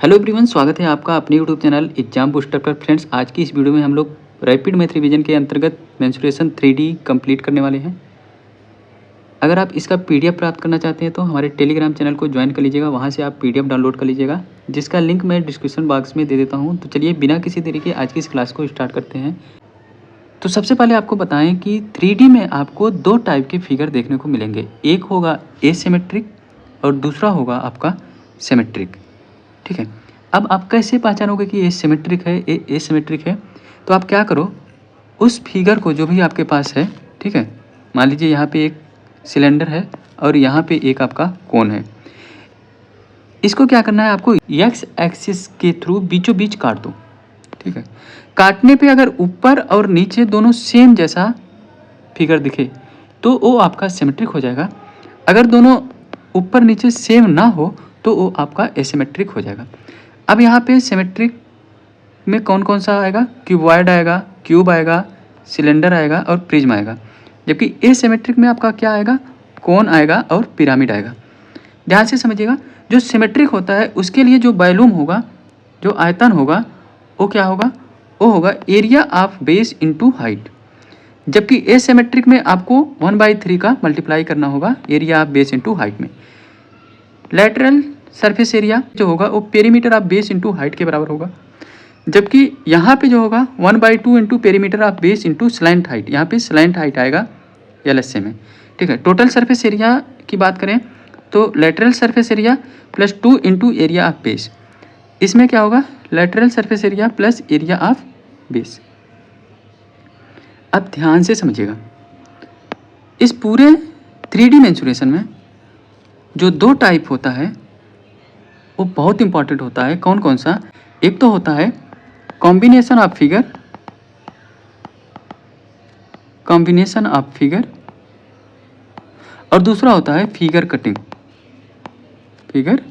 Hello everyone, स्वागत है आपका अपने यूट्यूब चैनल एग्जाम बूस्टर पर। फ्रेंड्स, आज की इस वीडियो में हम लोग रैपिड मैथ रिवीजन के अंतर्गत मेंसुरेशन 3D कंप्लीट करने वाले हैं। अगर आप इसका पीडीएफ प्राप्त करना चाहते हैं तो हमारे टेलीग्राम चैनल को ज्वाइन कर लीजिएगा, वहां से आप पीडीएफ डाउनलोड कर लीजिएगा, जिसका लिंक मैं डिस्क्रिप्शन बॉक्स में दे देता हूँ। तो चलिए बिना किसी देरी के आज की इस क्लास को स्टार्ट करते हैं। तो सबसे पहले आपको बताएं कि 3D में आपको दो टाइप के फिगर देखने को मिलेंगे। एक होगा एसिमेट्रिक और दूसरा होगा आपका सिमेट्रिक। ठीक है, अब आप कैसे पहचानोगे कि ये सिमेट्रिक है, ये एसिमेट्रिक है? तो आप क्या करो, उस फिगर को जो भी आपके पास है, ठीक है, मान लीजिए यहाँ पे एक सिलेंडर है और यहाँ पे एक आपका कोन है। इसको क्या करना है, आपको एक्स एक्सिस के थ्रू बीचों बीच काट दो। ठीक है, काटने पे अगर ऊपर और नीचे दोनों सेम जैसा फिगर दिखे तो वो आपका सिमेट्रिक हो जाएगा। अगर दोनों ऊपर नीचे सेम ना हो तो वो आपका एसिमेट्रिक हो जाएगा। अब यहाँ पे सिमेट्रिक में कौन कौन सा आएगा? क्यूबॉइड आएगा, क्यूब आएगा, सिलेंडर आएगा और प्रिज्म आएगा। जबकि एसिमेट्रिक में आपका क्या आएगा? कोन आएगा और पिरामिड आएगा। ध्यान से समझिएगा, जो सिमेट्रिक होता है उसके लिए जो वॉल्यूम होगा, जो आयतन होगा, वो क्या होगा? वो होगा area of base into height. जबकि एसिमेट्रिक में आपको 1/3 का मल्टीप्लाई करना होगा area of base into height में। लैटरल सरफेस एरिया जो होगा वो perimeter of base into height के बराबर होगा। जबकि यहाँ पे जो होगा 1/2 into perimeter of base into slant height. यहाँ पे स्लैंट हाइट आएगा LSA में। ठीक है, टोटल सरफेस एरिया की बात करें तो lateral surface area plus 2 into area of base. इसमें क्या होगा? Lateral surface area plus area of base. अब ध्यान से समझिएगा, इस पूरे 3D मेंसुरेशन में जो दो टाइप होता है वो बहुत इंपॉर्टेंट होता है। कौन कौन सा? एक तो होता है combination of figure, combination of figure, और दूसरा होता है फिगर कटिंग, फिगर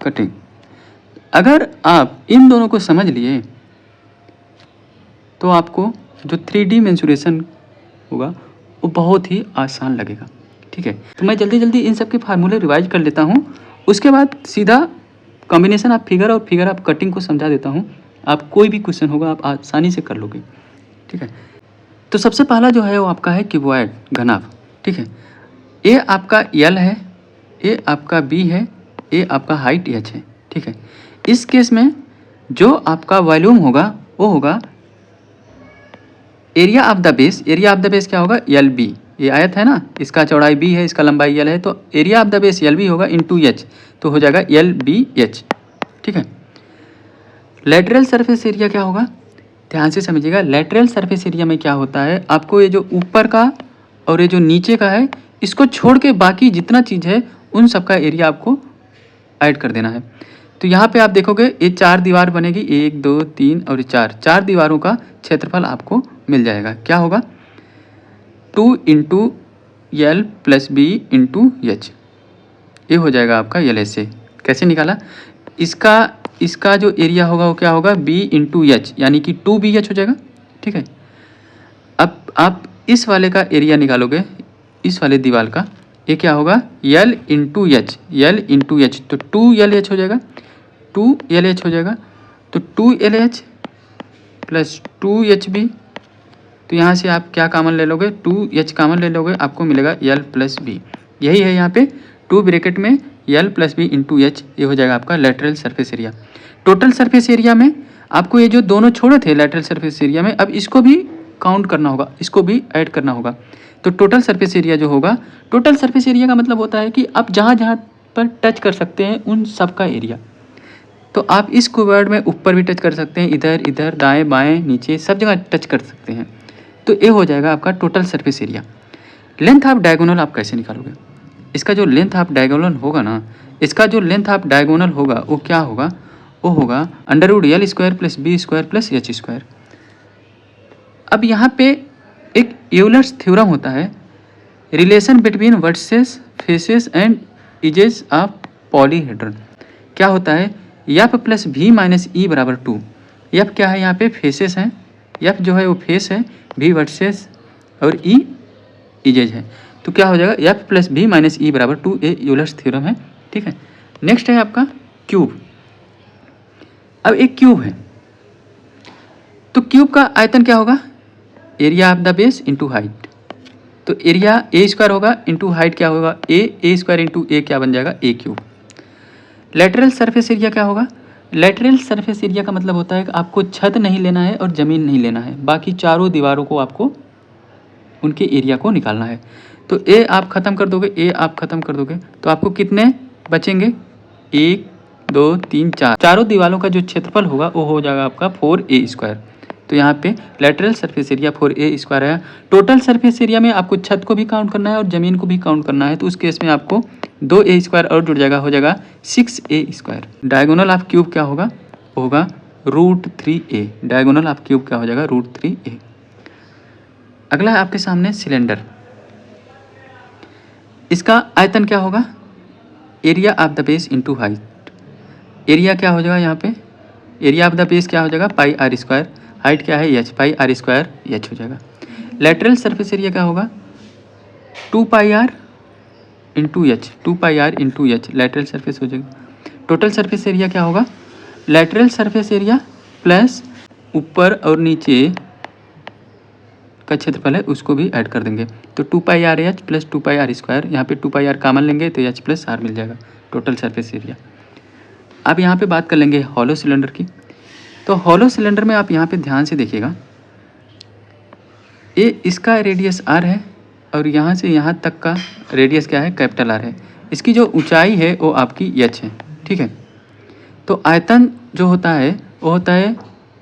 कटिंग। अगर आप इन दोनों को समझ लिए तो आपको जो 3D मेंसुरेशन होगा वो बहुत ही आसान लगेगा। ठीक है, तो मैं जल्दी जल्दी इन सब के फार्मूले रिवाइज कर लेता हूँ, उसके बाद सीधा कॉम्बिनेशन ऑफ फिगर और फिगर ऑफ कटिंग को समझा देता हूँ। आप कोई भी क्वेश्चन होगा आप आसानी से कर लोगे। ठीक है, तो सबसे पहला जो है वो आपका है क्यूबॉइड, घनाभ। ठीक है, ये आपका L है, ये आपका B है, ये आपका हाइट H है। ठीक है, इस केस में जो आपका वॉल्यूम होगा वो होगा area of the base. Area of the base क्या होगा? LB। ये आयत है ना, इसका चौड़ाई B है, इसका लंबाई L है, तो area of the base LB होगा इंटू H, तो हो जाएगा LBH। ठीक है, लैटरल सरफेस एरिया क्या होगा? ध्यान से समझिएगा, लैटरल सरफेस एरिया में क्या होता है, आपको ये जो ऊपर का और ये जो नीचे का है, इसको छोड़ के बाकी जितना चीज़ है उन सब का एरिया आपको ऐड कर देना है। तो यहाँ पे आप देखोगे ये 4 दीवार बनेगी, 1 2 3 और 4 दीवारों का क्षेत्रफल आपको मिल जाएगा। क्या होगा? 2 into L plus B into H, ये हो जाएगा आपका LSA। कैसे निकाला? इसका जो एरिया होगा वो क्या होगा? B इंटू H, यानी कि 2BH हो जाएगा। ठीक है, अब आप इस वाले का एरिया निकालोगे, इस वाले दीवार का, ये क्या होगा? L into H, L into H, तो 2LH हो जाएगा, 2LH हो जाएगा। तो 2LH प्लस 2HB, तो यहाँ से आप क्या कॉमन ले लोगे? 2H कॉमन ले लोगे, आपको मिलेगा L प्लस B। यही है यहाँ पे 2 ब्रैकेट में L plus B into H, ये हो जाएगा आपका lateral surface area. Total surface area में आपको ये जो दोनों छोड़े थे लैटरल सरफेस एरिया में, अब इसको भी काउंट करना होगा, इसको भी ऐड करना होगा। तो टोटल सरफेस एरिया जो होगा, टोटल सरफेस एरिया का मतलब होता है कि आप जहाँ जहाँ पर टच कर सकते हैं उन सब का एरिया। तो आप इस क्यूबॉइड में ऊपर भी टच कर सकते हैं, इधर इधर दाएं बाएं नीचे सब जगह टच कर सकते हैं। तो ये हो जाएगा आपका total surface area. Length of diagonal आप कैसे निकालोगे? इसका जो लेंथ ऑफ डायगोनल होगा ना, इसका जो लेंथ ऑफ डायगोनल होगा वो क्या होगा? वो होगा √L² plus B² plus H²। अब यहाँ पे एक यूलर्स थ्योरम होता है, relation between versus faces and edges of polyhedron. क्या होता है? F plus V minus E बराबर 2। F क्या है? यहाँ पे फेसेस हैं, F जो है वो फेस है, V वर्सेस और E एजेज है। तो क्या हो जाएगा? F plus V minus E बराबर 2, ये यूलर्स थ्योरम है। ठीक है, नेक्स्ट है आपका क्यूब। अब एक क्यूब है, तो क्यूब का आयतन क्या होगा, area of the base into height. तो एरिया ए स्क्वायर होगा इंटू हाइट क्या होगा, ए स्क्वायर इंटू ए क्या बन जाएगा, ए क्यूब। लेटरल सरफेस एरिया क्या होगा, लेटरल सरफेस एरिया का मतलब होता है कि आपको छत नहीं लेना है और ज़मीन नहीं लेना है, बाकी चारों दीवारों को आपको उनके एरिया को निकालना है। तो ए आप ख़त्म कर दोगे, ए आप ख़त्म कर दोगे तो आपको कितने बचेंगे, 1 2 3 4, चारों दीवारों का जो क्षेत्रफल होगा वो हो जाएगा आपका 4a स्क्वायर। तो यहाँ पे lateral surface area 4a square आया। टोटल सरफेस एरिया में आपको छत को भी काउंट करना है और ज़मीन को भी काउंट करना है, तो उस केस में आपको 2a स्क्वायर और जुड़ जाएगा, हो जाएगा 6a square. Diagonal of cube क्या होगा, होगा √3a। डायगोनल ऑफ क्यूब क्या हो जाएगा, √3a। अगला है आपके सामने सिलेंडर, इसका आयतन क्या होगा, area of the base into height. Area क्या हो जाएगा यहाँ पे, एरिया ऑफ द बेस क्या हो जाएगा, पाई आर स्क्वायर, हाइट क्या है H, pi are square H हो जाएगा। लेटरल सरफेस एरिया क्या होगा, 2 pi R into H, 2 pi R into H lateral surface हो जाएगा। टोटल सरफेस एरिया क्या होगा, लेटरल सरफेस एरिया प्लस ऊपर और नीचे का क्षेत्रफल है उसको भी ऐड कर देंगे, तो 2 pi R H plus 2 pi are square, यहाँ पे 2 पाई आर कॉमन लेंगे तो एच प्लस आर मिल जाएगा टोटल सरफेस एरिया। अब यहाँ पे बात कर लेंगे हॉलो सिलेंडर की। तो हॉलो सिलेंडर में आप यहाँ पे ध्यान से देखिएगा, ये इसका रेडियस आर है और यहाँ से यहाँ तक का रेडियस क्या है, कैपिटल आर है। इसकी जो ऊंचाई है वो आपकी एच है, ठीक है। तो आयतन जो होता है वो होता है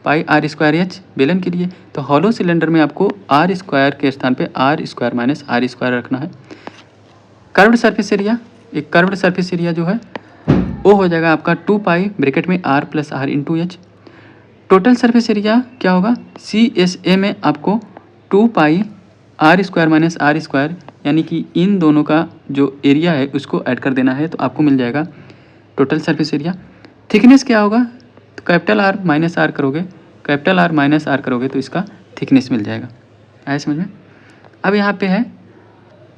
पाई आर स्क्वायर एच बेलन के लिए। तो हॉलो सिलेंडर में आपको आर स्क्वायर के स्थान पे R square minus R square रखना है। कर्व्ड सरफेस एरिया, एक कर्व्ड सरफेस एरिया जो है वो हो जाएगा आपका 2 पाई ब्रैकेट में R plus R into H. Total surface area क्या होगा, सी एस ए में आपको 2 pi are square minus R square, यानी कि इन दोनों का जो एरिया है उसको ऐड कर देना है, तो आपको मिल जाएगा टोटल सरफेस एरिया। थिकनेस क्या होगा, तो कैपिटल आर माइनस आर करोगे, कैपिटल आर माइनस आर करोगे तो इसका थिकनेस मिल जाएगा। आया समझ में। अब यहाँ पे है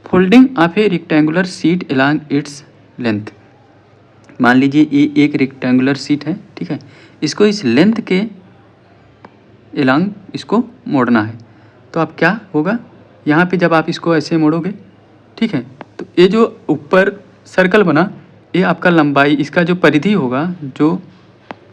folding of A rectangular seat along its length. मान लीजिए ये एक रेक्टेंगुलर सीट है, ठीक है, इसको इस लेंथ के एलॉन्ग इसको मोड़ना है। तो अब क्या होगा, यहाँ पे जब आप इसको ऐसे मोड़ोगे, ठीक है, तो ये जो ऊपर सर्कल बना ये आपका लंबाई, इसका जो परिधि होगा, जो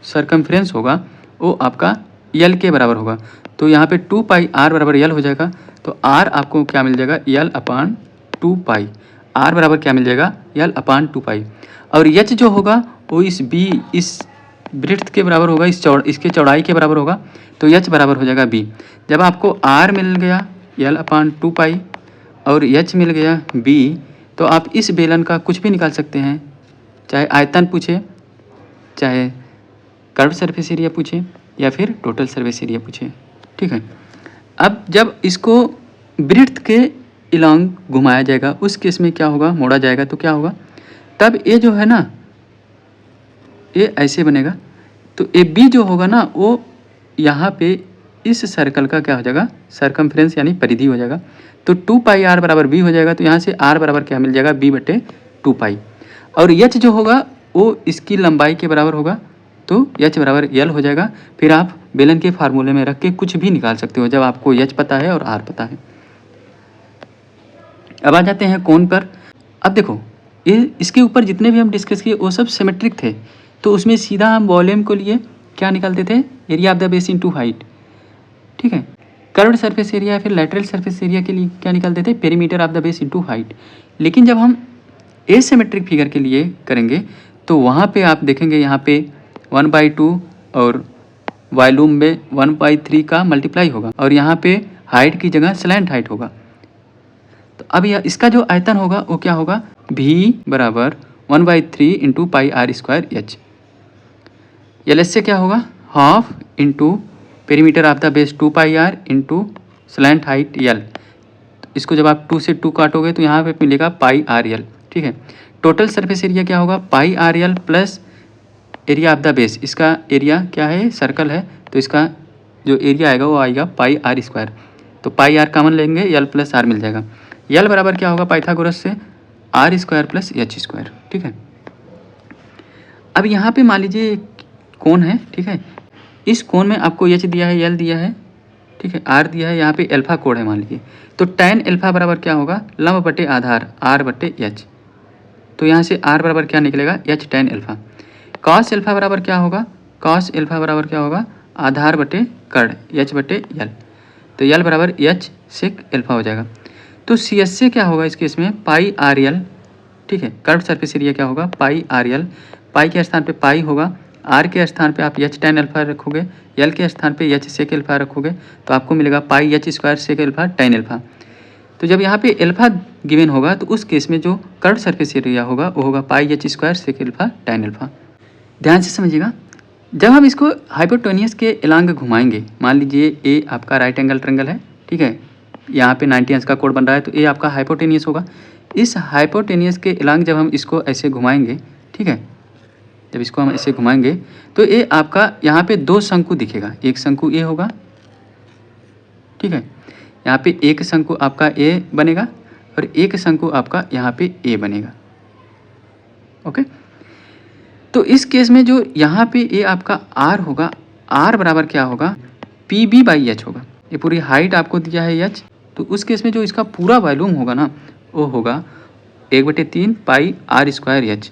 सरकमफ्रेंस होगा वो आपका यल के बराबर होगा। तो यहाँ पे 2 पाई आर बराबर यल हो जाएगा। तो आर आपको क्या मिल जाएगा, यल अपान 2 पाई, आर बराबर क्या मिल जाएगा, यल अपान 2 पाई। और एच जो होगा वो इस बी, इस ब्रेड्थ के बराबर होगा, इसके चौड़ाई के बराबर होगा, तो एच बराबर हो जाएगा बी। जब आपको आर मिल गया यल अपान 2 पाई और एच मिल गया बी, तो आप इस बेलन का कुछ भी निकाल सकते हैं, चाहे आयतन पूछे, चाहे कर्व सरफेस एरिया पूछे, या फिर टोटल सरफेस एरिया पूछे, ठीक है। अब जब इसको ब्रेड्थ के इलॉन्ग घुमाया जाएगा उस केस में क्या होगा, मोड़ा जाएगा तो क्या होगा, तब ये जो है ना ये ऐसे बनेगा। तो ए बी जो होगा ना वो यहाँ पे इस सर्कल का क्या हो जाएगा, सरकमफ्रेंस यानी परिधि हो जाएगा। तो 2 पाई आर बराबर बी हो जाएगा। तो यहाँ से आर बराबर क्या मिल जाएगा, बी बटे 2 पाई। और एच जो होगा वो इसकी लंबाई के बराबर होगा, तो एच बराबर यल हो जाएगा। फिर आप बेलन के फार्मूले में रख के कुछ भी निकाल सकते हो जब आपको एच पता है और आर पता है। अब आ जाते हैं कोण पर। अब देखो ये इसके ऊपर जितने भी हम डिस्कस किए वो सब सिमेट्रिक थे, तो उसमें सीधा हम वॉल्यूम को लिए क्या निकालते थे, area of the base into height, ठीक है। कर्व्ड सरफेस एरिया या फिर लेटरल सरफेस एरिया के लिए क्या निकालते थे, perimeter of the base into height. लेकिन जब हम एसिमेट्रिक फिगर के लिए करेंगे तो वहाँ पे आप देखेंगे यहाँ पे 1/2 और वॉल्यूम में 1/3 का मल्टीप्लाई होगा और यहाँ पे हाइट की जगह स्लैंट हाइट होगा। तो अब यह इसका जो आयतन होगा वो क्या होगा, भी बराबर 1/3 into pi are square H. L S से क्या होगा, half into perimeter of the base 2 pi R into slant height L. इसको जब आप 2 से 2 काटोगे तो यहाँ पे मिलेगा पाई आर यल, ठीक है। टोटल सरफेस एरिया क्या होगा, pi R L plus area of the base. इसका एरिया क्या है, सर्कल है, तो इसका जो एरिया आएगा वो आएगा पाई आर स्क्वायर। तो पाई आर कॉमन लेंगे, यल प्लस आर मिल जाएगा। यल बराबर क्या होगा, पाइथागोरस से R square plus H square, ठीक है। अब यहाँ पे मान लीजिए कोण है, ठीक है। इस कोण में आपको एच दिया है, एल दिया है, ठीक है, आर दिया है, यहाँ पे अल्फा कोण है मान लीजिए। तो tan अल्फा बराबर क्या होगा, लंब बटे आधार आर बटे एच। तो यहाँ से आर बराबर क्या निकलेगा, H tan alpha. Cos alpha बराबर क्या होगा, कॉस अल्फा बराबर क्या होगा, आधार बटे कर्ण एच बटे एल। तो एल बराबर एच सेक अल्फा हो जाएगा। तो सी एस से क्या होगा इस केस में, पाई आर एल, ठीक है। कर्व सरफेस एरिया क्या होगा, पाई आर एल। पाई के स्थान पे पाई होगा, आर के स्थान पे आप एच tan अल्फा रखोगे, एल के स्थान पे एच सेक अल्फा रखोगे, तो आपको मिलेगा pi H square sec alpha tan alpha. तो जब यहाँ पे अल्फा गिवन होगा तो उस केस में जो कर्व सरफेस एरिया होगा वो होगा pi H square sec alpha tan alpha. ध्यान से समझिएगा, जब हम इसको हाइपोटेन्यूस के एलांग घुमाएंगे, मान लीजिए ए आपका राइट एंगल ट्रायंगल है, ठीक है, यहाँ पे 90 अंश का कोण बन रहा है, तो ए आपका हाइपोटेन्यूस होगा। इस हाइपोटेन्यूस के एलांग जब हम इसको ऐसे घुमाएंगे, ठीक है, जब इसको हम ऐसे घुमाएंगे तो ए आपका यहाँ पे दो शंकु दिखेगा, एक शंकु ए होगा, ठीक है, यहाँ पे एक शंकु आपका ए बनेगा और एक शंकु आपका यहाँ पे ए बनेगा। ओके, तो इस केस में जो यहाँ पे ए आपका आर होगा, आर बराबर क्या होगा, पी बी बाई एच होगा। ये पूरी हाइट आपको दिया है एच, तो उस केस में जो इसका पूरा वॉल्यूम होगा ना वो होगा 1/3 पाई आर स्क्वायर एच।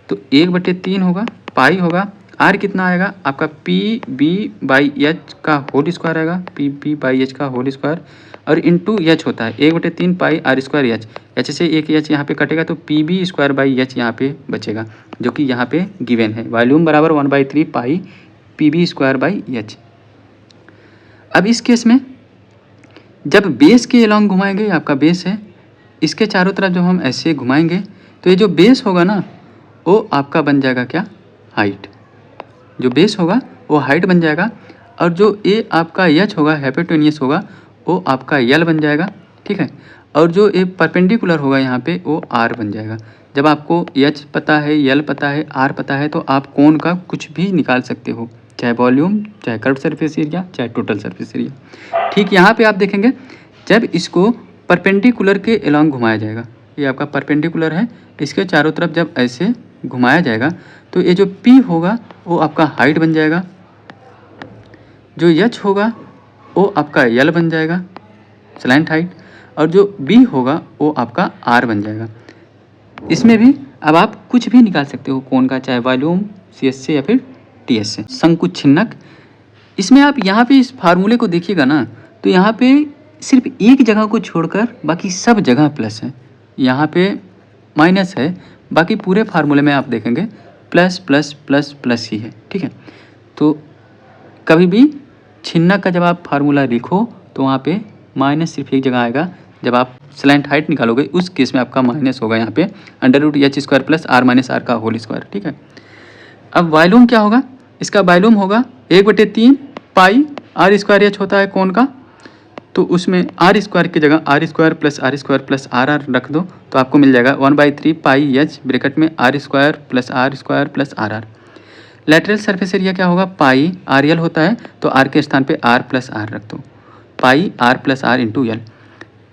तो 1/3 होगा, पाई होगा, आर कितना आएगा आपका पी बी बाई एच का होल स्क्वायर आएगा, पी बी बाई एच का होल स्क्वायर, और इंटू एच होता है 1/3 pi are square H. H से एक एच यहाँ पे कटेगा तो P B square by H यहाँ पे बचेगा, जो कि यहाँ पे गिवन है। वॉल्यूम बराबर 1/3 pi P B square by H. अब इस केस में जब बेस के अलॉन्ग घुमाएंगे, आपका बेस है, इसके चारों तरफ जब हम ऐसे घुमाएंगे तो ये जो बेस होगा ना वो आपका बन जाएगा क्या, हाइट। जो बेस होगा वो हाइट बन जाएगा, और जो ए आपका एच होगा, हाइपोटेन्यूस होगा, वो आपका एल बन जाएगा, ठीक है। और जो ए परपेंडिकुलर होगा यहाँ पे वो आर बन जाएगा। जब आपको एच पता है, एल पता है, आर पता है, तो आप कोण का कुछ भी निकाल सकते हो, चाहे वॉल्यूम, चाहे कर्व सरफेस एरिया, चाहे टोटल सरफेस एरिया। ठीक यहाँ पे आप देखेंगे जब इसको परपेंडिकुलर के अलॉन्ग घुमाया जाएगा, ये आपका परपेंडिकुलर है, इसके चारों तरफ जब ऐसे घुमाया जाएगा तो ये जो P होगा वो आपका हाइट बन जाएगा, जो H होगा वो आपका L बन जाएगा स्लैंट हाइट, और जो B होगा वो आपका R बन जाएगा। इसमें भी अब आप कुछ भी निकाल सकते हो कोण का, चाहे वॉल्यूम, CS से या फिर TS से। संकुचिन्नक, इसमें आप यहाँ पे इस फार्मूले को देखिएगा ना तो यहाँ पे सिर्फ एक जगह को छोड़कर बाकी सब जगह प्लस है, यहाँ पे माइनस है, बाकी पूरे फार्मूले में आप देखेंगे प्लस प्लस प्लस प्लस ही है, ठीक है। तो कभी भी छिन्नक का जब आप फार्मूला लिखो तो वहाँ पे माइनस सिर्फ एक जगह आएगा, जब आप स्लैंट हाइट निकालोगे उस केस में आपका माइनस होगा यहाँ पे √h² plus r minus r का होल स्क्वायर, ठीक है। अब वॉल्यूम क्या होगा, इसका वॉल्यूम होगा 1/3 पाई आर स्क्वायर एच होता है कोण का, तो उसमें आर स्क्वायर की जगह R square plus R R रख दो तो आपको मिल जाएगा 1/3 पाई एच ब्रैकेट में R square plus R R. Lateral surface area क्या होगा, पाई आर एल होता है, तो आर के स्थान पे आर प्लस आर रख दो, pi R plus R into L.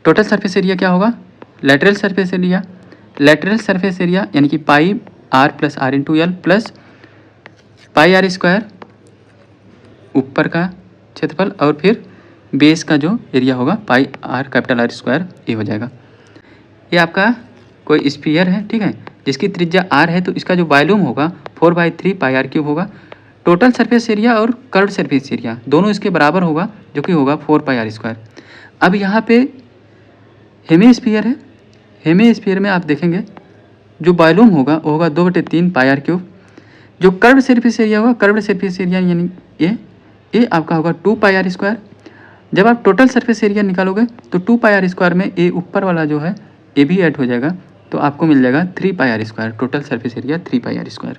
Total surface area क्या होगा, लेटरल सरफेस एरिया यानी कि pi R plus R into L plus pi are square ऊपर का क्षेत्रफल और फिर बेस का जो एरिया होगा pi are capital R square ये हो जाएगा। ये आपका कोई स्फीयर है, ठीक है, जिसकी त्रिज्या आर है, तो इसका जो वॉल्यूम होगा 4/3 पाई आर क्यूब होगा। टोटल सरफेस एरिया और कर्व सरफेस एरिया दोनों इसके बराबर होगा, जो कि होगा 4 पाई आर स्क्वायर। अब यहाँ पे हेमीस्फीयर है, हेमीस्फीयर में आप देखेंगे जो वॉल्यूम होगा वो होगा 2/3 पाई आर क्यूब। जो कर्व सरफेस एरिया होगा, कर्व सरफेस एरिया यानी ये आपका होगा 2 पाई आर स्क्वायर। जब आप टोटल सरफेस एरिया निकालोगे तो 2 पाई आर स्क्वायर में ए ऊपर वाला जो है ए भी ऐड हो जाएगा, तो आपको मिल जाएगा 3 pi are square. Total surface area 3 pi are square.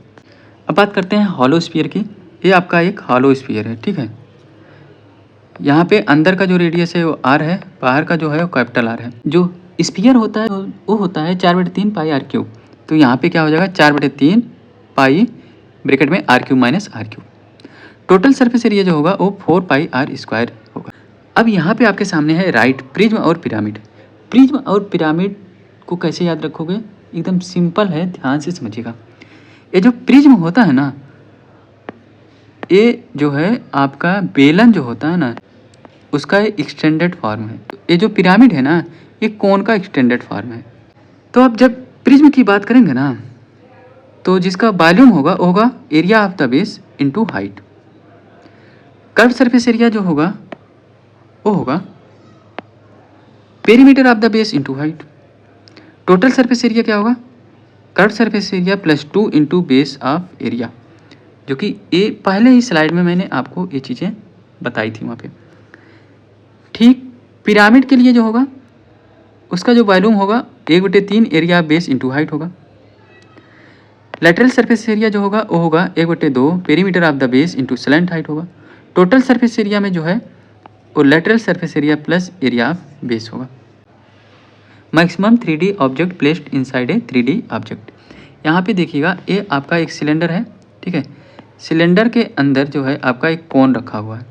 अब बात करते हैं हॉलो स्फीयर की। ये आपका एक हॉलो स्फीयर है, ठीक है। यहाँ पे अंदर का जो रेडियस है वो आर है, बाहर का जो है वो कैपिटल आर है। जो स्फीयर होता है वो होता है 4/3 पाई आर क्यूब, तो यहाँ पे क्या हो जाएगा 4/3 पाई ब्रैकेट में R cube minus R cube. Total surface area जो होगा वो 4 पाई आर स्क्वायर होगा। अब यहाँ पे आपके सामने है राइट प्रिज्म और पिरामिड। प्रिज्म और पिरामिड को कैसे याद रखोगे, एकदम सिंपल है, ध्यान से समझिएगा। ये जो प्रिज्म होता है ना, ये जो है आपका बेलन जो होता है ना, उसका एक्सटेंडेड फॉर्म है। ये जो पिरामिड है ना, ये कोन का एक्सटेंडेड फॉर्म है। तो अब जब प्रिज्म की बात करेंगे ना, तो जिसका वॉल्यूम होगा area of the base into height. Curve surface area जो होगा वो होगा perimeter of the base into height. Total surface area क्या होगा? Curve surface area plus 2 into base of area, जो कि ये पहले ही स्लाइड में मैंने आपको ये चीज़ें बताई थी वहाँ पे। ठीक पिरामिड के लिए जो होगा उसका जो वॉल्यूम होगा 1/3 area of base into height होगा। लेटरल सरफेस एरिया जो होगा वो होगा 1/2 perimeter of the base into slant height होगा। टोटल सरफेस एरिया में जो है वो lateral surface area plus area of base होगा। Maximum 3D object placed inside a 3D object. यहाँ पे देखिएगा ये आपका एक सिलेंडर है, ठीक है। सिलेंडर के अंदर जो है आपका एक कोन रखा हुआ है,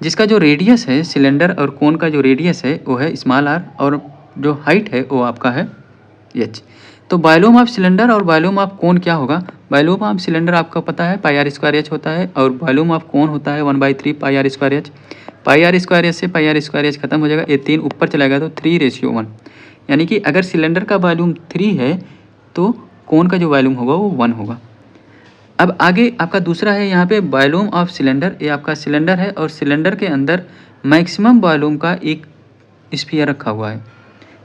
जिसका जो रेडियस है सिलेंडर और कोन का जो रेडियस है वो है स्मॉल r, और जो हाइट है वो आपका है h। तो वॉल्यूम ऑफ सिलेंडर और वॉल्यूम ऑफ कोन क्या होगा? वॉल्यूम ऑफ सिलेंडर आपका पता है पाई आर स्क्वायर एच होता है, और वॉल्यूम ऑफ कोन होता है 1/3 pi are square H. Pi are square H से पाई आर स्क्वायर एच खत्म हो जाएगा, ये 3 ऊपर चलाएगा तो 3:1। यानी कि अगर सिलेंडर का वॉल्यूम 3 है तो कोन का जो वॉल्यूम होगा वो 1 होगा। अब आगे आपका दूसरा है यहाँ पे वॉल्यूम ऑफ सिलेंडर। ये आपका सिलेंडर है और सिलेंडर के अंदर मैक्सिमम वॉल्यूम का एक स्फीयर रखा हुआ है।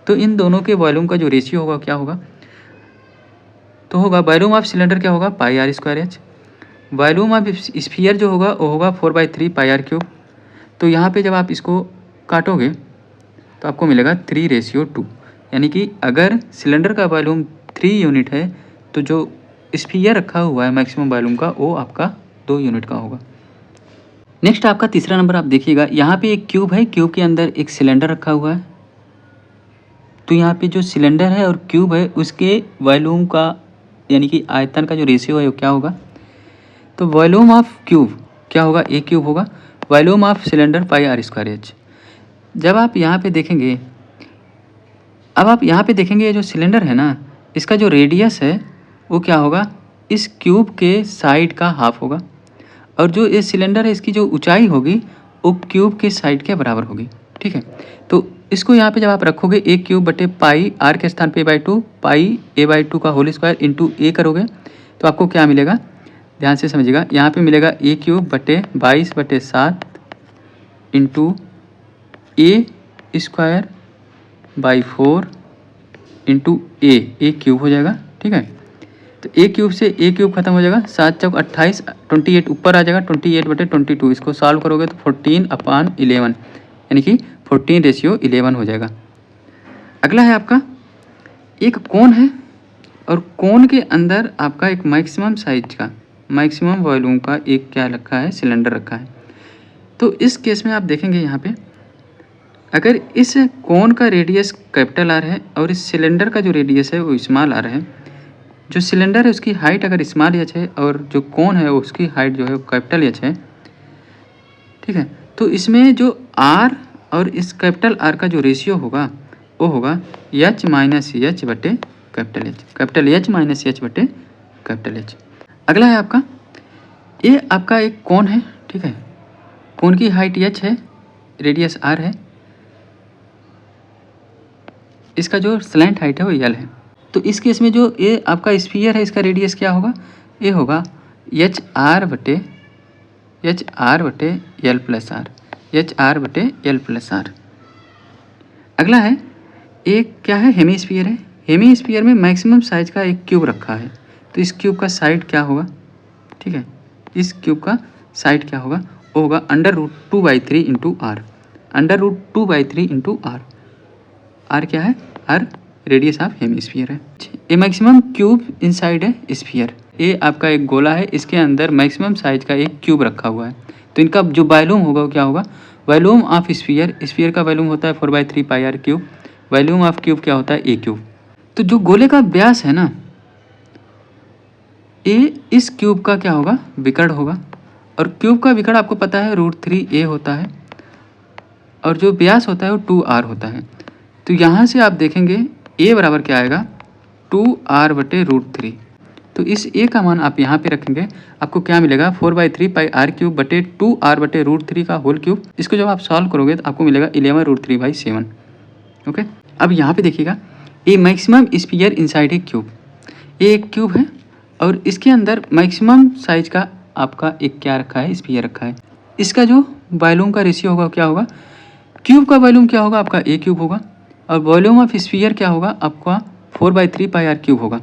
तो इन दोनों के वॉल्यूम का जो रेशियो होगा क्या होगा? तो होगा वॉल्यूम ऑफ सिलेंडर क्या होगा? Pi are square H. Volume of sphere जो होगा वो होगा 4/3 पाई आर क्यूब। तो यहाँ पे जब आप इसको काटोगे तो आपको मिलेगा 3:2। यानी कि अगर सिलेंडर का वॉल्यूम 3 यूनिट है तो जो स्फीयर रखा हुआ है मैक्सिमम वॉल्यूम का वो आपका 2 यूनिट का होगा। नेक्स्ट आपका तीसरा नंबर आप देखिएगा, यहाँ पे एक क्यूब है, क्यूब के अंदर एक सिलेंडर रखा हुआ है। तो यहाँ पे जो सिलेंडर है और क्यूब है उसके वॉल्यूम का यानी कि आयतन का जो रेशियो है वो क्या होगा? तो वॉल्यूम ऑफ क्यूब क्या होगा? ए क्यूब होगा। Volume of cylinder pi are square H. जब आप यहाँ पे देखेंगे, अब आप यहाँ पे देखेंगे ये जो सिलेंडर है ना, इसका जो रेडियस है वो क्या होगा? इस क्यूब के साइड का हाफ होगा, और जो ये सिलेंडर है इसकी जो ऊंचाई होगी वो क्यूब के साइड के बराबर होगी, ठीक है। तो इसको यहाँ पे जब आप रखोगे ए क्यूब बटे पाई आर के स्थान पे A/2 पाई A/2 का होल स्क्वायर इंटू ए करोगे तो आपको क्या मिलेगा? ध्यान से समझिएगा, यहाँ पे मिलेगा ए क्यूब बटे 22/7 into A square by 4 into A cube हो जाएगा, ठीक है। तो ए क्यूब से ए क्यूब खत्म हो जाएगा, 7 चौक 28, 28 ऊपर आ जाएगा, 28/22। इसको सॉल्व करोगे तो 14/11 यानी कि 14:11 हो जाएगा। अगला है आपका एक कोन है, और कोन के अंदर आपका एक मैक्सिमम साइज का मैक्सिमम वॉल्यूम का एक क्या रखा है? सिलेंडर रखा है। तो इस केस में आप देखेंगे यहाँ पे अगर इस कोन का रेडियस कैपिटल आर है और इस सिलेंडर का जो रेडियस है वो स्मॉल आर है, जो सिलेंडर है उसकी हाइट अगर स्मॉल एच है और जो कोन है उसकी हाइट जो है वो कैपिटल एच है, ठीक है। तो इसमें जो आर और इस कैपिटल आर का जो रेशियो होगा वो होगा एच माइनस एच बटे capital H, capital H minus H बटे कैपिटल एच। अगला है आपका ये आपका एक कोन है, ठीक है। कोन की हाइट एच है, रेडियस आर है, इसका जो स्लैंट हाइट है वो एल है। तो इस केस में जो ये आपका स्फीयर है इसका रेडियस क्या होगा? ये होगा एच आर बटे L plus R, H R बटे एल प्लस आर। अगला है एक क्या है? हेमी स्फीयर है। हेमी स्फीयर में मैक्सिमम साइज का एक क्यूब रखा है, तो इस क्यूब का साइड क्या होगा? ठीक है, इस क्यूब का साइड क्या होगा? वो होगा √2/3 into R, √2/3 into R. R क्या है? आर रेडियस ऑफ हेमीस्फीयर है। ये मैक्सिमम क्यूब इनसाइड है स्फीयर। ये आपका एक गोला है, इसके अंदर मैक्सिमम साइज का एक क्यूब रखा हुआ है। तो इनका जो वॉल्यूम होगा वो क्या होगा? वॉल्यूम ऑफ स्फीयर, स्फीयर का वॉल्यूम होता है 4/3 pi R cube. Volume of cube क्या होता है? A cube. तो जो गोले का व्यास है ना, ए इस क्यूब का क्या होगा? विकर्ण होगा, और क्यूब का विकर्ण आपको पता है √3a होता है, और जो व्यास होता है वो 2r होता है। तो यहाँ से आप देखेंगे a बराबर क्या आएगा? 2r/√3। तो इस ए का मान आप यहाँ पे रखेंगे, आपको क्या मिलेगा 4/3 पाई आर क्यूब बटे 2r बटे √3 का होल क्यूब। इसको जब आप सॉल्व करोगे तो आपको मिलेगा 11√3/7। ओके, अब यहाँ पे देखिएगा a maximum sphere inside a cube. ये एक क्यूब है और इसके अंदर मैक्सिमम साइज का आपका एक क्या रखा है, स्फीयर रखा है। इसका जो वॉल्यूम का रेशियो होगा क्या होगा, क्यूब का वॉल्यूम क्या होगा आपका ए क्यूब होगा और वॉल्यूम ऑफ स्फीयर क्या होगा आपका 4/3 पाई आर क्यूब होगा।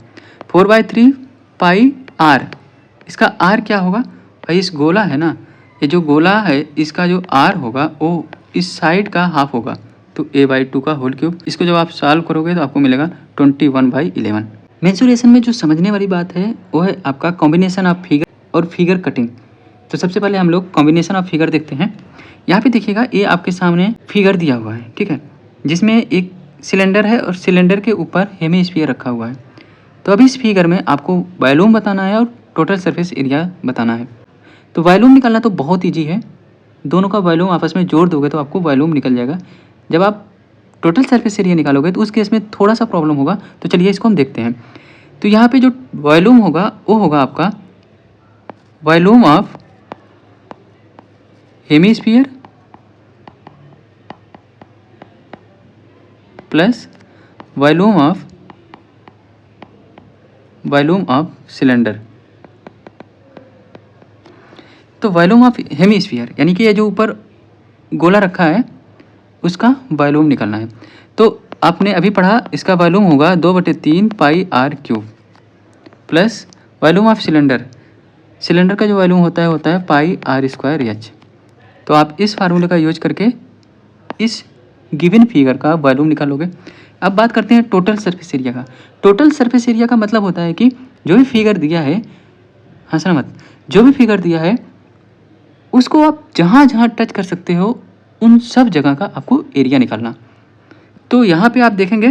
4/3 पाई आर, इसका आर क्या होगा भाई, इस गोला है ना, ये जो गोला है इसका जो आर होगा वो इस साइड का हाफ होगा, तो a/2 का होल क्यूब। इसको जब आप सॉल्व करोगे तो आपको मिलेगा 21/11। मेंसुरेशन में जो समझने वाली बात है वो है आपका कॉम्बिनेशन ऑफ फिगर और फिगर कटिंग। तो सबसे पहले हम लोग कॉम्बिनेशन ऑफ फिगर देखते हैं। यहाँ पे देखिएगा ये आपके सामने फिगर दिया हुआ है, ठीक है, जिसमें एक सिलेंडर है और सिलेंडर के ऊपर हेमीस्फीयर रखा हुआ है। तो अभी इस फिगर में आपको वॉल्यूम बताना है और टोटल सरफेस एरिया बताना है। तो वॉल्यूम निकालना तो बहुत ईजी है, दोनों का वॉल्यूम आपस में जोड़ दोगे तो आपको वॉल्यूम निकल जाएगा। जब आप टोटल सरफेस एरिया निकालोगे तो उस केस में थोड़ा सा प्रॉब्लम होगा, तो चलिए इसको हम देखते हैं। तो यहाँ पे जो वॉल्यूम होगा वो होगा आपका volume of hemisphere plus volume of cylinder. तो वॉल्यूम ऑफ हेमीस्फीयर यानी कि ये जो ऊपर गोला रखा है उसका वॉल्यूम निकालना है। तो आपने अभी पढ़ा, इसका वॉल्यूम होगा 2/3 pi R cube plus volume of cylinder, cylinder का जो वॉल्यूम होता है पाई आर स्क्वायर एच। तो आप इस फार्मूले का यूज करके इस गिवन फिगर का वॉल्यूम निकालोगे। अब बात करते हैं टोटल सरफेस एरिया का। टोटल सरफेस एरिया का मतलब होता है कि जो भी फिगर दिया है, हंसना मत, जो भी फिगर दिया है उसको आप जहाँ जहाँ टच कर सकते हो उन सब जगह का आपको एरिया निकालना। तो यहाँ पे आप देखेंगे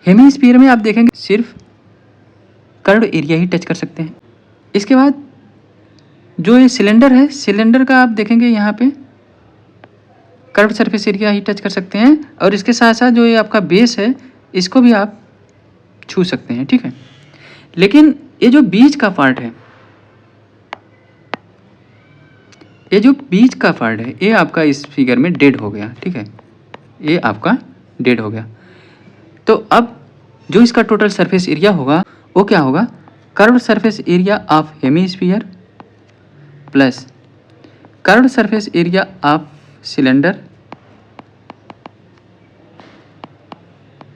हेमीस्फीयर में आप देखेंगे सिर्फ कर्व एरिया ही टच कर सकते हैं। इसके बाद जो ये सिलेंडर है, सिलेंडर का आप देखेंगे यहाँ पे कर्व सरफेस एरिया ही टच कर सकते हैं और इसके साथ साथ जो ये आपका बेस है इसको भी आप छू सकते हैं, ठीक है। लेकिन ये जो बीच का पार्ट है, ये जो बीच का पार्ट है ये आपका इस फिगर में डेड हो गया, ठीक है, ये आपका डेड हो गया। तो अब जो इसका टोटल सरफेस एरिया होगा वो क्या होगा, curve surface area of hemisphere plus curve surface area of cylinder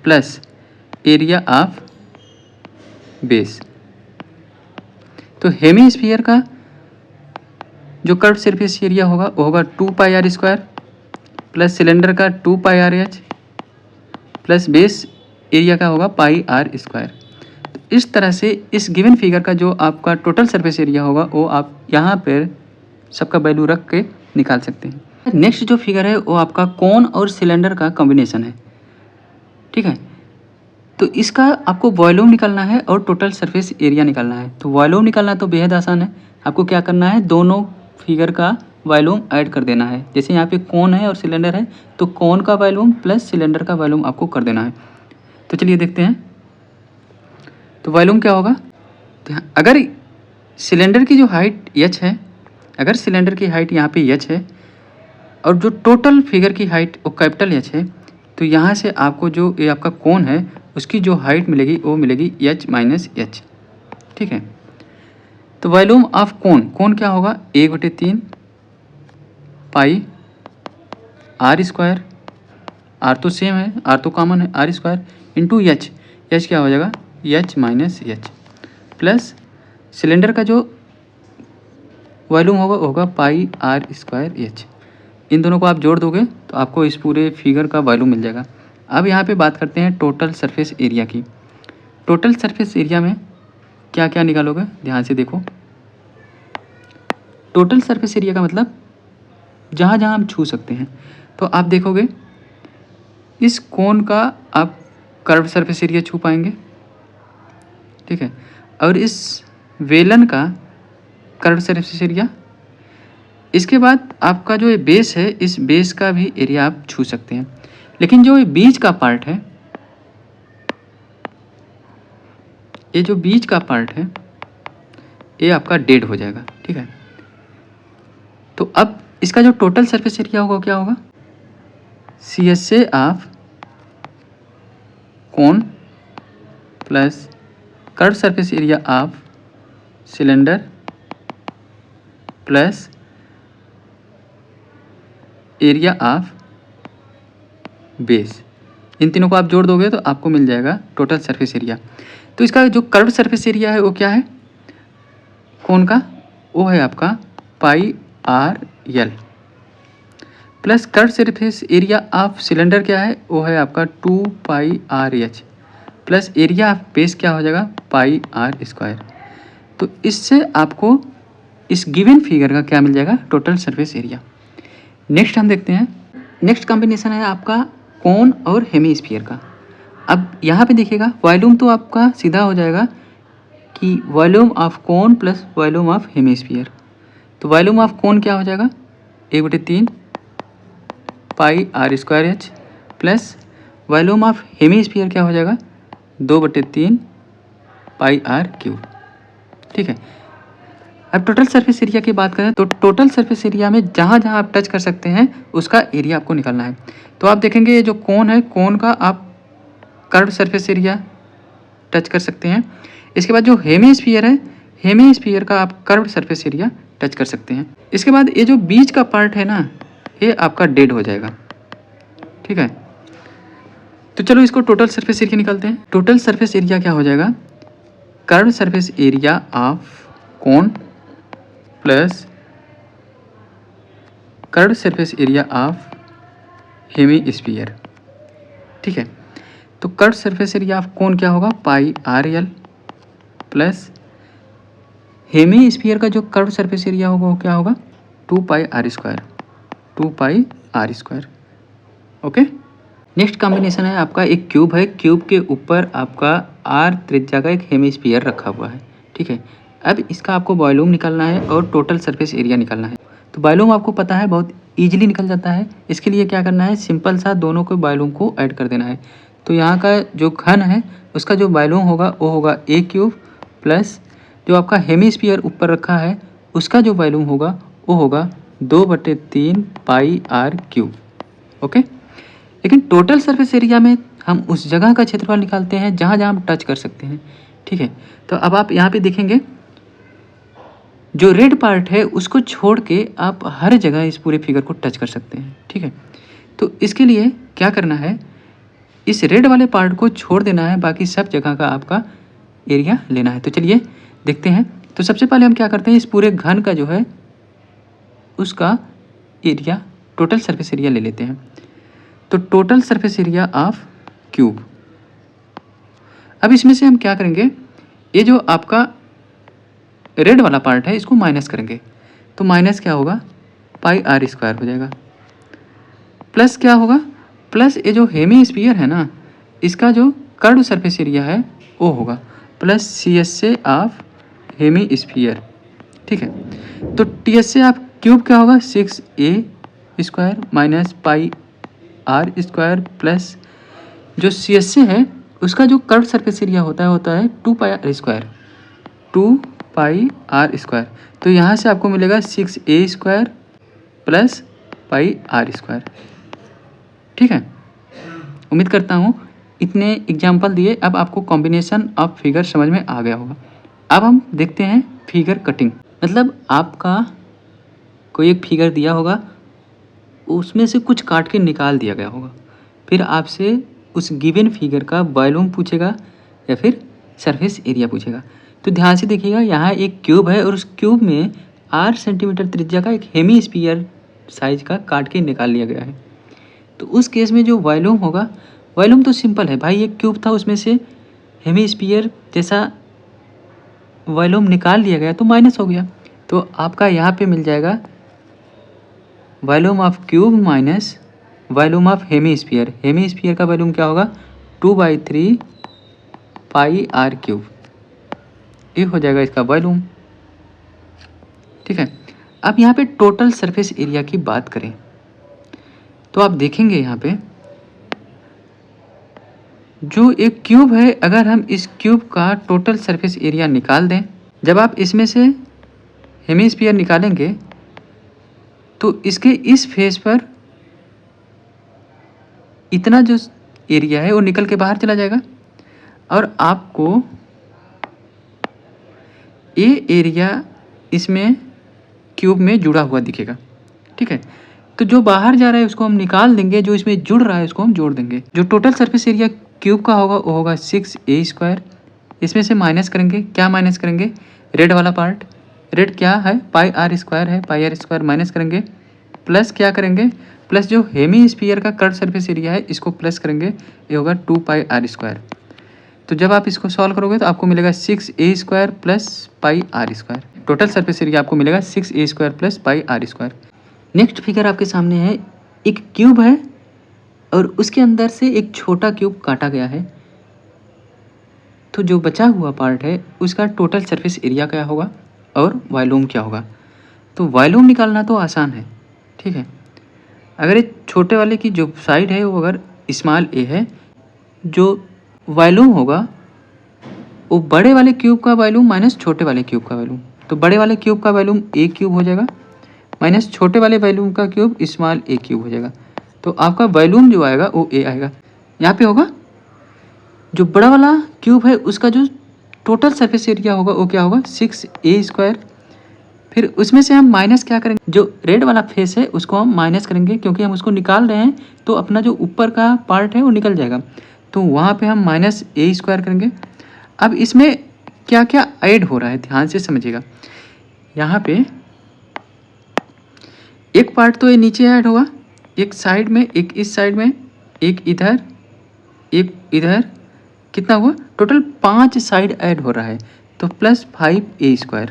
plus area of base. तो हेमीस्फीयर का जो कर्व सरफेस एरिया होगा वो होगा 2 pi are square plus cylinder का 2 pi R H plus base area का होगा पाई आर स्क्वायर। तो इस तरह से इस गिवन फिगर का जो आपका टोटल सरफेस एरिया होगा वो आप यहाँ पर सबका वैल्यू रख के निकाल सकते हैं। नेक्स्ट जो फिगर है वो आपका कोन और सिलेंडर का कॉम्बिनेशन है, ठीक है। तो इसका आपको वॉल्यूम निकालना है और टोटल सरफेस एरिया निकालना है। तो वॉल्यूम निकालना तो बेहद आसान है, आपको क्या करना है, दोनों फिगर का वॉल्यूम ऐड कर देना है। जैसे यहाँ पे कोन है और सिलेंडर है तो कोन का वॉल्यूम प्लस सिलेंडर का वॉल्यूम आपको कर देना है। तो चलिए देखते हैं। तो वॉल्यूम क्या होगा, तो अगर सिलेंडर की जो हाइट h है, अगर सिलेंडर की हाइट यहाँ पे h है और जो टोटल फिगर की हाइट वो कैपिटल H है, तो यहाँ से आपको जो ये आपका कोन है उसकी जो हाइट मिलेगी वो मिलेगी h माइनस h, ठीक है। तो वॉल्यूम ऑफ कोन क्या होगा 1/3 पाई आर स्क्वायर, आर तो सेम है, आर तो कॉमन है, आर स्क्वायर इंटू एच क्या हो जाएगा h minus h plus cylinder का जो वॉल्यूम होगा पाई आर स्क्वायर एच। इन दोनों को आप जोड़ दोगे तो आपको इस पूरे फिगर का वॉल्यूम मिल जाएगा। अब यहाँ पे बात करते हैं टोटल सरफेस एरिया की। टोटल सरफेस एरिया में क्या क्या निकालोगे, ध्यान से देखो। टोटल सरफेस एरिया का मतलब जहाँ जहाँ हम छू सकते हैं। तो आप देखोगे इस कोन का आप कर्व सरफेस एरिया छू पाएंगे, ठीक है, और इस वेलन का कर्व सरफेस एरिया। इसके बाद आपका जो ये बेस है इस बेस का भी एरिया आप छू सकते हैं। लेकिन जो ये बीच का पार्ट है, ये जो बीच का पार्ट है ये आपका डेड हो जाएगा, ठीक है। तो अब इसका जो टोटल सरफेस एरिया होगा क्या होगा, CSA of cone plus curve surface area of cylinder plus area of base, इन तीनों को आप जोड़ दोगे तो आपको मिल जाएगा टोटल सरफेस एरिया। तो इसका जो कर्व सरफेस एरिया है वो क्या है कोन का, वो है आपका pi r l plus curve surface area of cylinder क्या है, वो है आपका 2 pi R H plus area of base क्या हो जाएगा पाई आर स्क्वायर। तो इससे आपको इस गिवन फिगर का क्या मिल जाएगा टोटल सरफेस एरिया। नेक्स्ट हम देखते हैं, नेक्स्ट कॉम्बिनेशन है आपका कोन और हेमीस्फीयर का। अब यहाँ पे देखिएगा वॉल्यूम तो आपका सीधा हो जाएगा कि volume of cone plus volume of hemisphere. तो वॉल्यूम ऑफ कोन क्या हो जाएगा 1/3 pi are square h plus volume of hemisphere क्या हो जाएगा 2/3 पाई आर क्यूब, ठीक है। अब टोटल सरफेस एरिया की बात करें तो टोटल सरफेस एरिया में जहाँ जहाँ आप टच कर सकते हैं उसका एरिया आपको निकालना है। तो आप देखेंगे ये जो कोन है, कोन का आप कर्व सरफेस एरिया टच कर सकते हैं। इसके बाद जो हेमीस्फीयर है, हेमीस्फीयर का आप कर्व सरफेस एरिया टच कर सकते हैं। इसके बाद ये जो बीच का पार्ट है ना, ये आपका डेड हो जाएगा, ठीक है। तो चलो इसको टोटल सरफेस एरिया निकालते हैं। टोटल सरफेस एरिया क्या हो जाएगा, curve surface area of cone plus curve surface area of hemisphere, ठीक है। तो curve surface area of cone क्या होगा pi r l plus hemisphere का जो कर्व सरफेस एरिया होगा वो क्या होगा 2 pi are square, 2 pi are square, okay. Next combination है आपका एक क्यूब है, क्यूब के ऊपर आपका आर त्रिज्या का एक हेमीस्फीयर रखा हुआ है, ठीक है। अब इसका आपको वॉल्यूम निकालना है और टोटल सरफेस एरिया निकालना है। तो वॉल्यूम आपको पता है बहुत ईजिली निकल जाता है। इसके लिए क्या करना है, सिंपल सा दोनों के वॉल्यूम को ऐड कर देना है। तो यहाँ का जो घन है उसका जो वॉल्यूम होगा वो होगा ए क्यूब प्लस जो आपका हेमीस्फीयर ऊपर रखा है उसका जो वॉल्यूम होगा वो होगा 2/3 पाई आर क्यूब, ओके। लेकिन टोटल सरफेस एरिया में हम उस जगह का क्षेत्रफल निकालते हैं जहाँ जहाँ हम टच कर सकते हैं, ठीक है। तो अब आप यहाँ पे देखेंगे जो रेड पार्ट है उसको छोड़ के आप हर जगह इस पूरे फिगर को टच कर सकते हैं, ठीक है। तो इसके लिए क्या करना है, इस रेड वाले पार्ट को छोड़ देना है, बाकी सब जगह का आपका एरिया लेना है। तो चलिए देखते हैं। तो सबसे पहले हम क्या करते हैं, इस पूरे घन का जो है उसका एरिया टोटल सरफेस एरिया ले लेते हैं। तो total surface area of cube, अब इसमें से हम क्या करेंगे, ये जो आपका रेड वाला पार्ट है इसको माइनस करेंगे। तो माइनस क्या होगा पाई आर स्क्वायर हो जाएगा प्लस क्या होगा, प्लस ये जो हेमीस्फीयर है ना इसका जो कर्व सरफेस एरिया है वो होगा प्लस CSA ऑफ हेमीस्फीयर, ठीक है। तो TSA ऑफ क्यूब क्या होगा 6A square minus pi are square plus जो CSA है उसका जो कर्व सरफेस एरिया होता है 2 pi are square, 2 pi are square. तो यहाँ से आपको मिलेगा 6A square plus pi are square, ठीक है। उम्मीद करता हूँ इतने एग्जाम्पल दिए अब आपको कॉम्बिनेशन ऑफ फिगर समझ में आ गया होगा। अब हम देखते हैं फिगर कटिंग, मतलब आपका कोई एक फिगर दिया होगा उसमें से कुछ काट के निकाल दिया गया होगा, फिर आपसे उस गिवन फिगर का वॉल्यूम पूछेगा या फिर सरफेस एरिया पूछेगा। तो ध्यान से देखिएगा, यहाँ एक क्यूब है और उस क्यूब में 8 सेंटीमीटर त्रिज्या का एक हेमीस्फीयर साइज का काट के निकाल लिया गया है। तो उस केस में जो वॉल्यूम होगा, वॉल्यूम तो सिंपल है भाई, एक क्यूब था उसमें से हेमीस्फीयर जैसा वॉल्यूम निकाल लिया गया तो माइनस हो गया। तो आपका यहाँ पे मिल जाएगा volume of cube minus volume of hemisphere. Hemisphere का वॉल्यूम क्या होगा 2/3 पाई आर क्यूब, ये हो जाएगा इसका वॉल्यूम, ठीक है। अब यहाँ पे टोटल सरफेस एरिया की बात करें तो आप देखेंगे यहाँ पे जो एक क्यूब है, अगर हम इस क्यूब का टोटल सरफेस एरिया निकाल दें जब आप इसमें से हेमिस्फीयर निकालेंगे तो इसके इस फेस पर इतना जो एरिया है वो निकल के बाहर चला जाएगा और आपको ये एरिया इसमें क्यूब में जुड़ा हुआ दिखेगा। ठीक है, तो जो बाहर जा रहा है उसको हम निकाल देंगे, जो इसमें जुड़ रहा है उसको हम जोड़ देंगे। जो टोटल सरफेस एरिया क्यूब का होगा वो होगा 6a²। इसमें से माइनस करेंगे, क्या माइनस करेंगे? रेड वाला पार्ट। रेड क्या है? πr² है, πr² माइनस करेंगे। प्लस क्या करेंगे? प्लस जो हेमी स्फीयर का कर्व सरफेस एरिया है इसको प्लस करेंगे, ये होगा 2πr²। तो जब आप इसको सॉल्व करोगे तो आपको मिलेगा 6a² plus πr²। Total surface area आपको मिलेगा 6a² plus πr²। Next figure आपके सामने है, एक क्यूब है और उसके अंदर से एक छोटा क्यूब काटा गया है। तो जो बचा हुआ पार्ट है उसका टोटल सरफेस एरिया क्या होगा और वॉल्यूम क्या होगा? तो वॉल्यूम निकालना तो आसान है। ठीक है, अगर ये छोटे वाले की जो साइड है वो अगर स्मॉल ए है, जो वॉल्यूम होगा वो बड़े वाले क्यूब का वॉल्यूम माइनस छोटे वाले क्यूब का वॉल्यूम। तो बड़े वाले क्यूब का वॉल्यूम ए क्यूब हो जाएगा माइनस छोटे वाले वॉल्यूम का क्यूब स्मॉल ए क्यूब हो जाएगा। तो आपका वॉल्यूम जो आएगा वो ए आएगा। यहाँ पे होगा जो बड़ा वाला क्यूब है उसका जो टोटल सरफेस एरिया होगा वो क्या होगा? 6a²। फिर उसमें से हम माइनस क्या करेंगे? जो रेड वाला फेस है उसको हम माइनस करेंगे, क्योंकि हम उसको निकाल रहे हैं तो अपना जो ऊपर का पार्ट है वो निकल जाएगा। तो वहाँ पे हम -a² करेंगे। अब इसमें क्या क्या ऐड हो रहा है ध्यान से समझिएगा। यहाँ पे एक पार्ट तो ये नीचे ऐड होगा, एक साइड में, एक इस साइड में, एक इधर, एक इधर। कितना हुआ? टोटल 5 साइड ऐड हो रहा है, तो प्लस 5a²।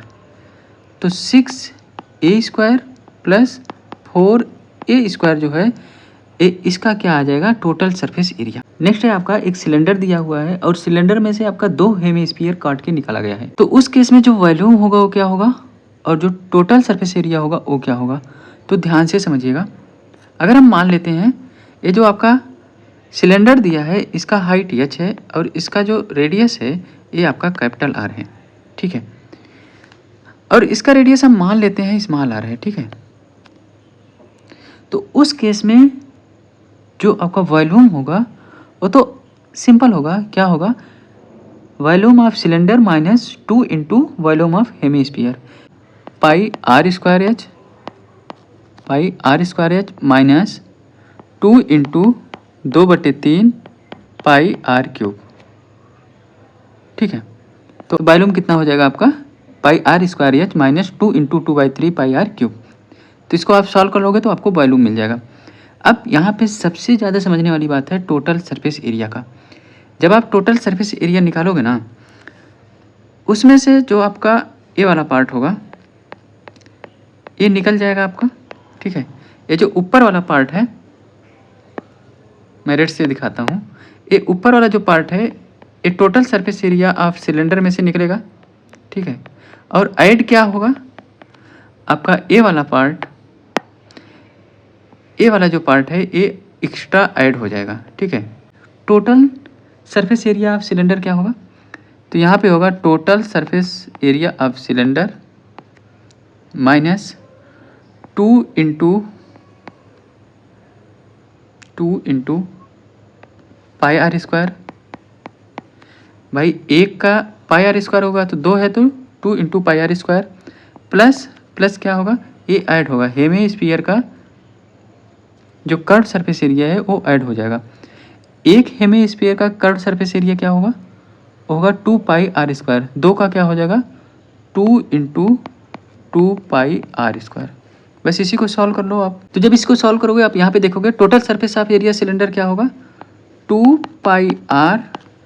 तो 6a² प्लस 4a² जो है इसका क्या आ जाएगा? Total surface area. नेक्स्ट है आपका एक सिलेंडर दिया हुआ है और सिलेंडर में से आपका 2 हेमिस्फीयर काट के निकाला गया है। तो उस केस में जो वॉल्यूम होगा वो क्या होगा और जो टोटल सरफेस एरिया होगा वो क्या होगा? तो ध्यान से समझिएगा। अगर हम मान लेते हैं ये जो आपका सिलेंडर दिया है इसका हाइट h है और इसका जो रेडियस है ये आपका कैपिटल R है। ठीक है, और इसका रेडियस हम मान लेते हैं स्मॉल r है। ठीक है, तो उस केस में जो आपका वॉल्यूम होगा वो तो सिंपल होगा। क्या होगा? Volume of cylinder minus 2 into volume of hemisphere, πr² minus 2 into 2/3 πr³। ठीक है, तो वॉल्यूम कितना हो जाएगा आपका? πr² minus 2 into 2/3 πr³। तो इसको आप सॉल्व करोगे तो आपको वॉल्यूम मिल जाएगा। अब यहाँ पे सबसे ज़्यादा समझने वाली बात है टोटल सरफेस एरिया का। जब आप टोटल सरफेस एरिया निकालोगे ना, उसमें से जो आपका ये वाला पार्ट होगा ये निकल जाएगा आपका। ठीक है, ये जो ऊपर वाला पार्ट है मैं रेड से दिखाता हूँ, ये ऊपर वाला जो पार्ट है ये total surface area of cylinder में से निकलेगा। ठीक है, और ऐड क्या होगा? आपका ए वाला पार्ट, ए वाला जो पार्ट है ये एक्स्ट्रा ऐड हो जाएगा। ठीक है, total surface area of cylinder क्या होगा? तो यहाँ पे होगा total surface area of cylinder minus 2 into πr²। भाई एक का πr² होगा तो 2 है तो 2 इंटू πr² प्लस क्या होगा? ये ऐड होगा हेमिस्फीयर का जो कर्व सरफेस एरिया है वो ऐड हो जाएगा। एक हेमिस्फीयर का कर्व सरफेस एरिया क्या होगा? होगा 2πr²। 2 का क्या हो जाएगा? 2 इंटू 2πr²। बस इसी को सॉल्व कर लो आप। तो जब इसको सॉल्व करोगे आप यहाँ पे देखोगे total surface of area cylinder क्या होगा? 2πr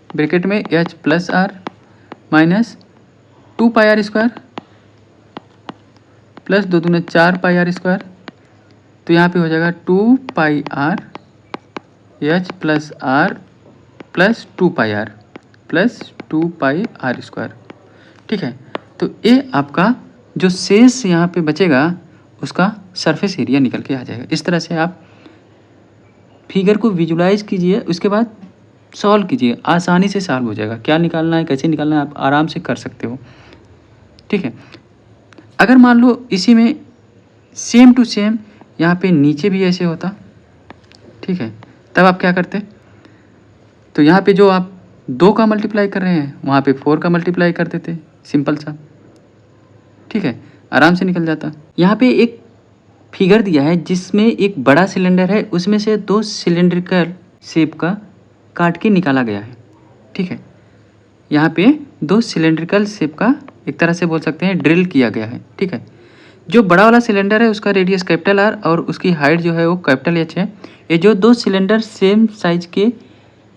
ब्रैकेट में h plus r minus 2πr² plus 2 दूनी 4πr²। तो यहाँ पे हो जाएगा 2πr h plus r plus 2πr plus 2πr²। ठीक है, तो ये आपका जो शेष यहाँ पे बचेगा उसका सरफेस एरिया निकल के आ जाएगा। इस तरह से आप फिगर को विजुलाइज कीजिए, उसके बाद सॉल्व कीजिए, आसानी से सॉल्व हो जाएगा। क्या निकालना है, कैसे निकालना है, आप आराम से कर सकते हो। ठीक है। अगर मान लो इसी में सेम टू सेम यहाँ पे नीचे भी ऐसे होता, ठीक है, तब आप क्या करते? तो यहाँ पे जो आप 2 का मल्टीप्लाई कर रहे हैं वहाँ पे 4 का मल्टीप्लाई कर देते, सिंपल सा, ठीक है, आराम से निकल जाता। यहाँ पे एक फिगर दिया है जिसमें एक बड़ा सिलेंडर है, उसमें से 2 सिलेंड्रिकल शेप का काट के निकाला गया है, ठीक है। यहाँ पे 2 सिलेंड्रिकल शेप का एक तरह से बोल सकते हैं ड्रिल किया गया है, ठीक है। जो बड़ा वाला सिलेंडर है उसका रेडियस कैपिटल आर और उसकी हाइट जो है वो कैपिटल एच है। ये जो 2 सिलेंडर सेम साइज के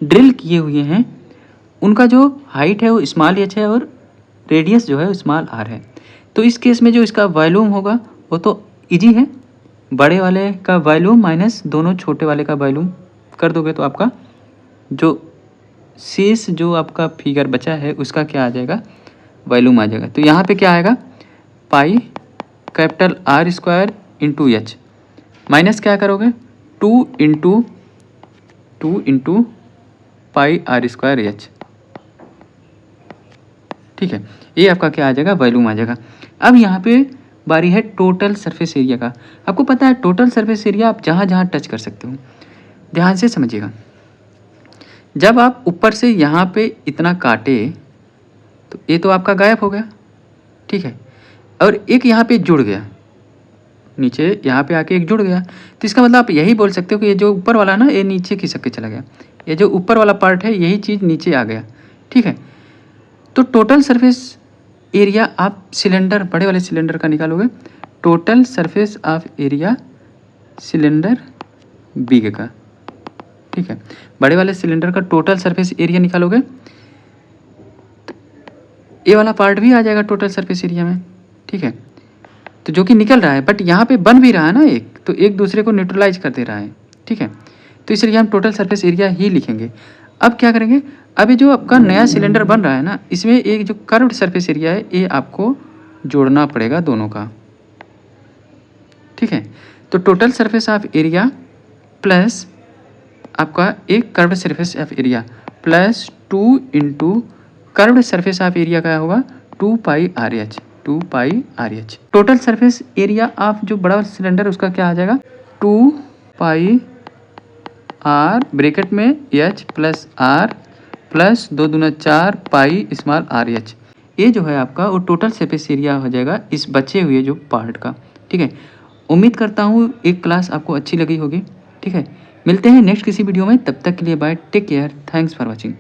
ड्रिल किए हुए हैं उनका जो हाइट है वो स्मॉल एच है और रेडियस जो है वो स्मॉल आर है। तो इस केस में जो इसका वॉल्यूम होगा वो तो इजी है, बड़े वाले का वॉल्यूम माइनस दोनों छोटे वाले का वॉल्यूम कर दोगे तो आपका जो शेष जो आपका फिगर बचा है उसका क्या आ जाएगा, वॉल्यूम आ जाएगा। तो यहाँ पे क्या आएगा, pi capital R square into H minus क्या करोगे 2 into pi are square H, ठीक है। ये आपका क्या आ जाएगा, वॉल्यूम आ जाएगा। अब यहाँ पे बारी है टोटल सरफेस एरिया का। आपको पता है टोटल सरफेस एरिया आप जहाँ जहाँ टच कर सकते हो, ध्यान से समझिएगा। जब आप ऊपर से यहाँ पे इतना काटे तो ये तो आपका गायब हो गया, ठीक है, और एक यहाँ पे जुड़ गया, नीचे यहाँ पे आके एक जुड़ गया, तो इसका मतलब आप यही बोल सकते हो कि ये जो ऊपर वाला ना ये नीचे खिसक के चला गया, ये जो ऊपर वाला पार्ट है यही चीज़ नीचे आ गया, ठीक है। तो टोटल सरफेस एरिया आप सिलेंडर बड़े वाले सिलेंडर का निकालोगे, total surface of area cylinder big का, ठीक है, बड़े वाले सिलेंडर का टोटल सरफेस एरिया निकालोगे तो ये वाला पार्ट भी आ जाएगा टोटल सरफेस एरिया में, ठीक है। तो जो कि निकल रहा है बट यहाँ पे बन भी रहा है ना एक, तो एक दूसरे को न्यूट्रलाइज कर दे रहा है, ठीक है। तो इसलिए हम टोटल सरफेस एरिया ही लिखेंगे। अब क्या करेंगे, अभी जो आपका नया सिलेंडर बन रहा है ना इसमें एक जो कर्व्ड सरफेस एरिया है ये आपको जोड़ना पड़ेगा दोनों का, ठीक है। तो total surface of area plus आपका एक curved surface of area plus 2 into curved surface of area क्या होगा 2 pi are h, 2 pi are h. Total surface area of जो बड़ा सिलेंडर उसका क्या आ जाएगा 2 पाई आर ब्रैकेट में एच प्लस आर प्लस 2 दूना 4 पाई स्मॉल आर एच। ये जो है आपका वो टोटल सरफेस एरिया हो जाएगा इस बचे हुए जो पार्ट का, ठीक है। उम्मीद करता हूँ एक क्लास आपको अच्छी लगी होगी, ठीक है। मिलते हैं नेक्स्ट किसी वीडियो में, तब तक के लिए bye, take care, thanks for watching.